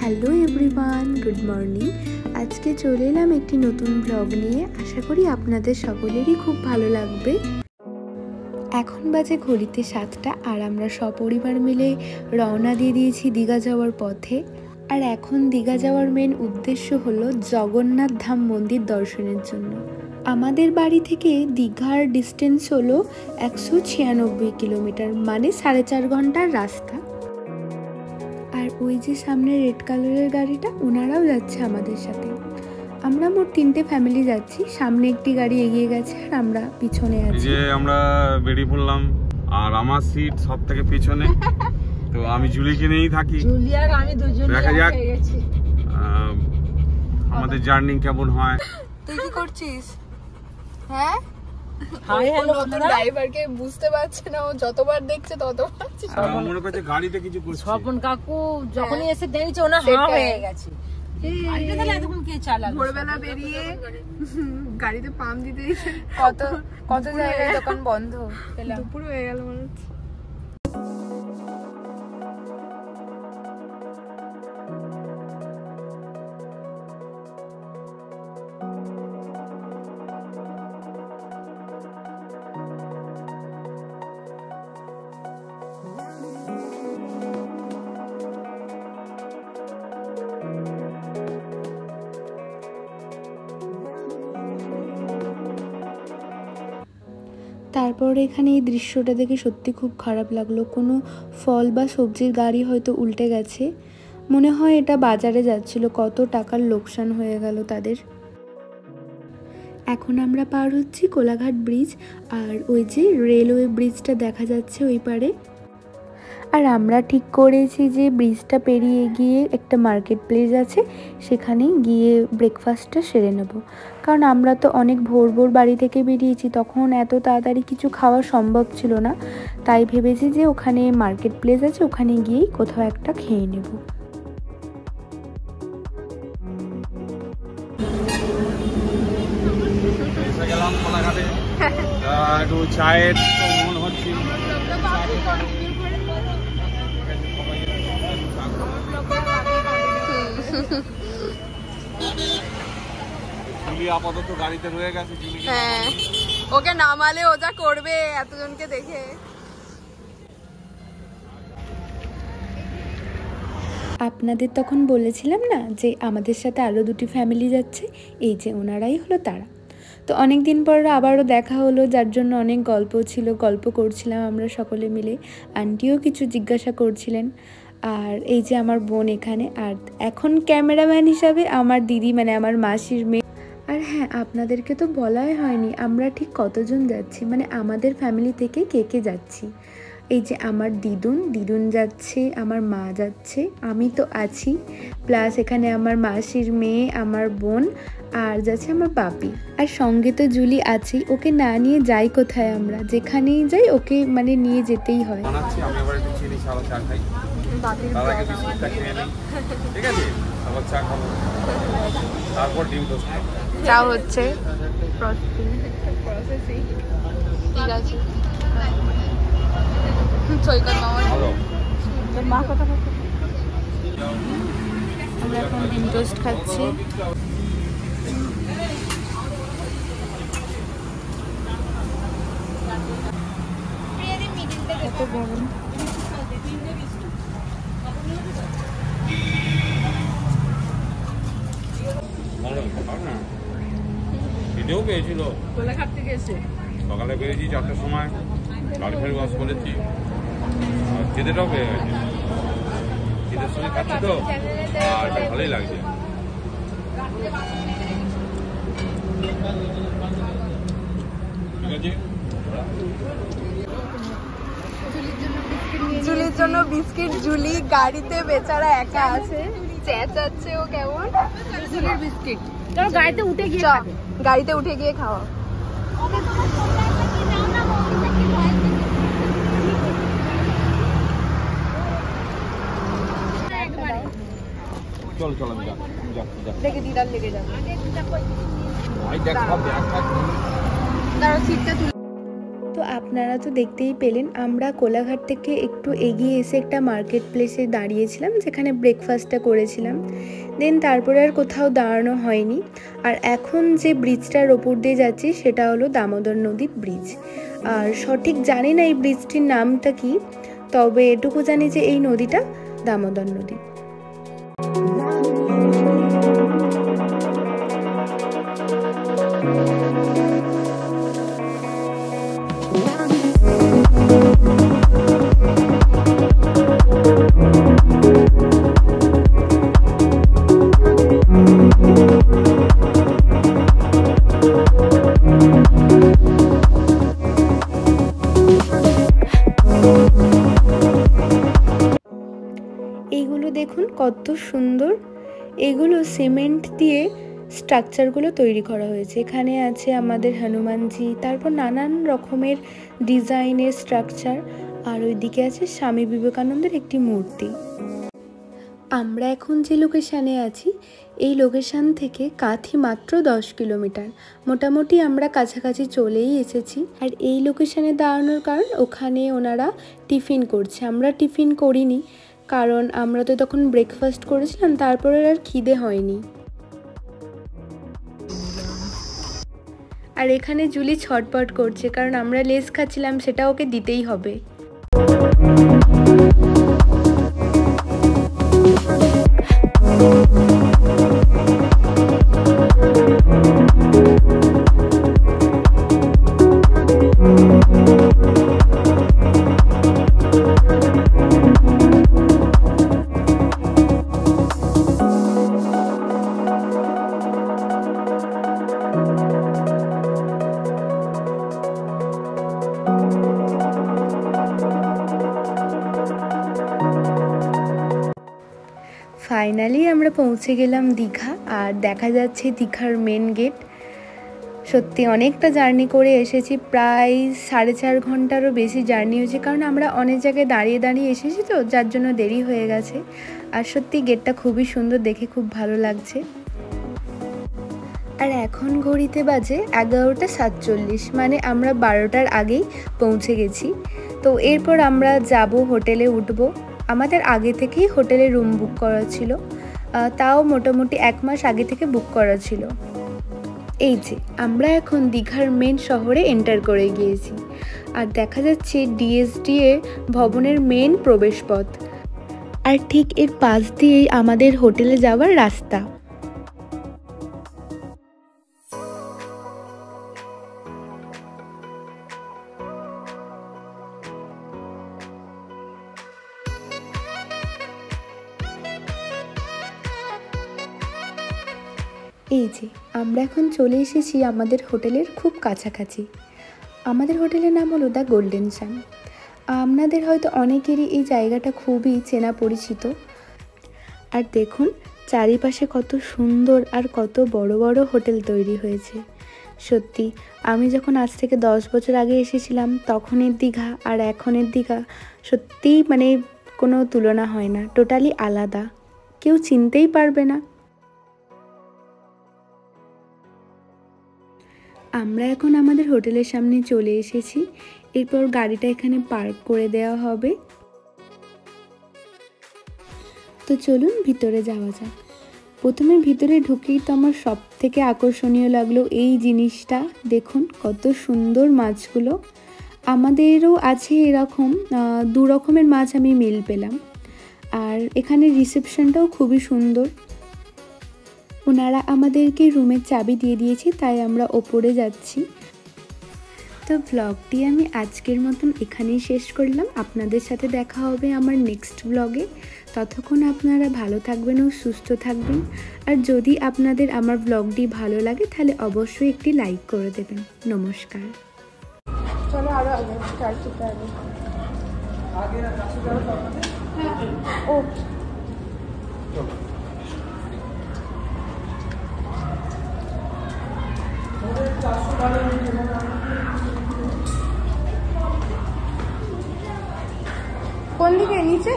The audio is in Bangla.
Hello everyone, good morning. আজকে চলে এলাম একটি নতুন ব্লগ নিয়ে। আশা করি আপনাদের সকলেরই খুব ভালো লাগবে। এখন বাজে ঘড়িতে 7টা আর আমরা সপরিবার মিলে রওনা দিয়ে দিয়েছি দীঘা যাওয়ার পথে। আর এখন দীঘা যাওয়ার মেন উদ্দেশ্য হলো জগন্নাথ ধাম মন্দির দর্শনের জন্য। আমাদের বাড়ি থেকে দীঘার ডিস্টেন্স হলো 196 কিলোমিটার, মানে 4.5 ঘন্টার রাস্তা। আর ওই যে সামনে রেড কালারের গাড়িটা, ওনারাও যাচ্ছে আমাদের সাথে। আমরা মোট 3টে ফ্যামিলি যাচ্ছি। সামনে একটি গাড়ি এগিয়ে গেছে আর আমরা পিছনে আছি। যে আমরা বেরিয়ে পড়লাম আর আমার সিট সব থেকে পিছনে, তো আমি জুলিকে নিয়েই থাকি। জুলি আর আমি দুজন দেখা যাক আমাদের জার্নি কেমন হয়। তুই কি করছিস? হ্যাঁ, হাই হ্যালো বন্ধুরা। ড্রাইভারকে বুঝতে পারছে না, ও যতবার দেখছে ততবার মনে করছে গাড়িতে কিছু করছে। স্বপন কাকু যখনই এসে দেখছে ওনা হা হয়ে গেছে। গাড়িটা তাহলে এতক্ষণ কে চালালো? ভোরবেলা বেরিয়ে গাড়িতে পাম্প দিতে কত কত জায়গায় দোকান বন্ধ, দুপুর হয়ে গেল মনে হচ্ছে। তারপর এখানে এই দৃশ্যটা দেখে সত্যি খুব খারাপ লাগলো। কোনো ফল বা সবজির গাড়ি হয়তো উল্টে গেছে, মনে হয় এটা বাজারে যাচ্ছিল। কত টাকার লোকসান হয়ে গেল তাদের। এখন আমরা পার হচ্ছি কোলাঘাট ব্রিজ, আর ওই যে রেলওয়ে ব্রিজটা দেখা যাচ্ছে ওই পারে। আর আমরা ঠিক করেছি যে ব্রিজটা পেরিয়ে গিয়ে একটা মার্কেট প্লেস আছে, সেখানে গিয়ে ব্রেকফাস্টটা সেরে নেব। কারণ আমরা তো অনেক ভোর ভোর বাড়ি থেকে বেরিয়েছি, তখন এত তাড়াতাড়ি কিছু খাওয়া সম্ভব ছিল না। তাই ভেবেছি যে ওখানে মার্কেট প্লেস আছে, ওখানে গিয়েই কোথাও একটা খেয়ে নেব। গেলাম কোলাঘাটে, একটু চায়ের মন হচ্ছে। আপাতত গাড়িতে রয়ে গেছে। হ্যাঁ, ওকে নামালে ও যা করবে এতজনকে দেখে। আপনাদের তখন বলেছিলাম না যে আমাদের সাথে আরও 2টি ফ্যামিলি যাচ্ছে, এই যে ওনারাই হলো তারা। তো অনেক দিন পর আবারও দেখা হলো, যার জন্য অনেক গল্প ছিল, গল্প করছিলাম আমরা সকলে মিলে। আন্টিও কিছু জিজ্ঞাসা করছিলেন। আর এই যে আমার বোন এখানে, আর এখন ক্যামেরাম্যান হিসাবে আমার দিদি, মানে আমার মাসির মেয়ে। আর হ্যাঁ, আপনাদেরকে তো বলাই হয়নি আমরা ঠিক কতজন যাচ্ছি, মানে আমাদের ফ্যামিলি থেকে কে কে যাচ্ছি। এই যে আমার দিদুন যাচ্ছে, আমার মা যাচ্ছে, আমি তো আছি, প্লাস এখানে আমার মাসির মেয়ে, আমার বোন, আর যাচ্ছে আমার পাপি। আর সঙ্গে তো জুলি আছেই। ওকে না নিয়ে যাই কোথায়, আমরা যেখানেই যাই ওকে মানে নিয়ে যেতেই হয়। আমি আবার একটু চিনি ছাড়া চা খাই, তার আগে বিস্কুটটা খেয়ে নিই, ঠিক আছে? আবার চা খাবো, তারপর ডিম টোস্ট খাবো। চা হচ্ছে ঠিক আছে। আমরা এখন ডিম টোস্ট খাচ্ছি। কত গরম। ভিডিও পেয়েছিল কোলাঘাট থেকে এসে সকালে বেরিয়েছি 4টার সময়, গাড়ি ফের বাস করেছি, খেতেটাও পেয়ে গেছি। খেতের সঙ্গে খাচ্ছি তো, আর ভালোই লাগছে। ঠিক আছে, জুলির জন্য বিস্কিট। জুলি গাড়িতে বেচারা একা আছে, চেঁচাচ্ছে ও কেমন। জুলির বিস্কিট চলো গাড়িতে উঠে গিয়ে খাবে। গাড়িতে উঠে গিয়ে খাওয়া। চল চল আমি যাচ্ছি। দেখে দিদার লেগে যাবে। ভাই দেখ সব ব্যাগ দাঁড়াও, সিটটা তুলে। তো তো আপনারা তো দেখতেই পেলেন, আমরা কোলাঘাট থেকে একটু এগিয়ে এসে একটা মার্কেট প্লেসে দাঁড়িয়েছিলাম, যেখানে ব্রেকফাস্টটা করেছিলাম। দেন তারপরে আর কোথাও দাঁড়ানো হয়নি। আর এখন যে ব্রিজটার ওপর দিয়ে যাচ্ছি সেটা হলো দামোদর নদীর ব্রিজ। আর সঠিক জানি না এই ব্রিজটির নামটা কি, তবে এটুকু জানি যে এই নদীটা দামোদর নদী। এইগুলো দেখুন কত সুন্দর, এগুলো সিমেন্ট দিয়ে স্ট্রাকচারগুলো তৈরি করা হয়েছে। এখানে আছে আমাদের হনুমানজি, তারপর নানান রকমের ডিজাইনের স্ট্রাকচার, আর ওইদিকে আছে স্বামী বিবেকানন্দের একটি মূর্তি। আমরা এখন যে লোকেশানে আছি, এই লোকেশান থেকে কাঁথি মাত্র 10 কিলোমিটার। মোটামুটি আমরা কাছাকাছি চলেই এসেছি। আর এই লোকেশানে দাঁড়ানোর কারণ, ওখানে ওনারা টিফিন করছে। আমরা টিফিন করিনি, কারণ আমরা তো তখন ব্রেকফাস্ট করেছিলাম, তারপরে আর খিদে হয়নি। আর এখানে জুলি ছটপট করছে, কারণ আমরা লেস খাচ্ছিলাম, সেটা ওকে দিতেই হবে। ফাইনালি আমরা পৌঁছে গেলাম দীঘা, আর দেখা যাচ্ছে দীঘার মেন গেট। সত্যি অনেকটা জার্নি করে এসেছি, প্রায় 4.5 ঘন্টারও বেশি জার্নি হয়েছে, কারণ আমরা অনেক জায়গায় দাঁড়িয়ে দাঁড়িয়ে এসেছি তো, যার জন্য দেরি হয়ে গেছে। আর সত্যি গেটটা খুবই সুন্দর, দেখে খুব ভালো লাগছে। আর এখন ঘড়িতে বাজে 11:47, মানে আমরা 12টার আগেই পৌঁছে গেছি। তো এরপর আমরা যাব, হোটেলে উঠবো। আমাদের আগে থেকেই হোটেলে রুম বুক করা ছিল, তাও মোটামুটি 1 মাস আগে থেকে বুক করা ছিল। এই যে আমরা এখন দীঘার মেন শহরে এন্টার করে গিয়েছি, আর দেখা যাচ্ছে ডিএসডিএ ভবনের মেন প্রবেশপথ, আর ঠিক এর পাশ দিয়েই আমাদের হোটেলে যাওয়ার রাস্তা। এই যে আমরা এখন চলে এসেছি আমাদের হোটেলের খুব কাছাকাছি। আমাদের হোটেলের নাম হলো দ্য গোল্ডেন সান। আপনাদের হয়তো অনেকেরই এই জায়গাটা খুবই চেনা পরিচিত। আর দেখুন চারিপাশে কত সুন্দর আর কত বড় বড় হোটেল তৈরি হয়েছে। সত্যি আমি যখন আজ থেকে 10 বছর আগে এসেছিলাম, তখনের দীঘা আর এখনের দীঘা সত্যিই মানে কোনো তুলনা হয় না, টোটালি আলাদা, কেউ চিনতেই পারবে না। আমরা এখন আমাদের হোটেলের সামনে চলে এসেছি, এরপর গাড়িটা এখানে পার্ক করে দেওয়া হবে। তো চলুন ভিতরে যাওয়া যাক। প্রথমে ভিতরে ঢুকেই তো আমার সব থেকে আকর্ষণীয় লাগলো এই জিনিসটা, দেখুন কত সুন্দর মাছগুলো। আমাদেরও আছে এরকম 2 রকমের মাছ আমি মিল পেলাম। আর এখানে রিসেপশনটাও খুবই সুন্দর। ওনারা আমাদেরকে রুমের চাবি দিয়ে দিয়েছে, তাই আমরা ওপরে যাচ্ছি। তো ব্লগটি আমি আজকের মতন এখানেই শেষ করলাম। আপনাদের সাথে দেখা হবে আমার নেক্সট ব্লগে। ততক্ষণ আপনারা ভালো থাকবেন ও সুস্থ থাকবেন। আর যদি আপনাদের আমার ব্লগটি ভালো লাগে তাহলে অবশ্যই একটি লাইক করে দেবেন। নমস্কার। চলো আরো আগে স্টার্ট করতে হবে। ও কোন দিকে? নিচে?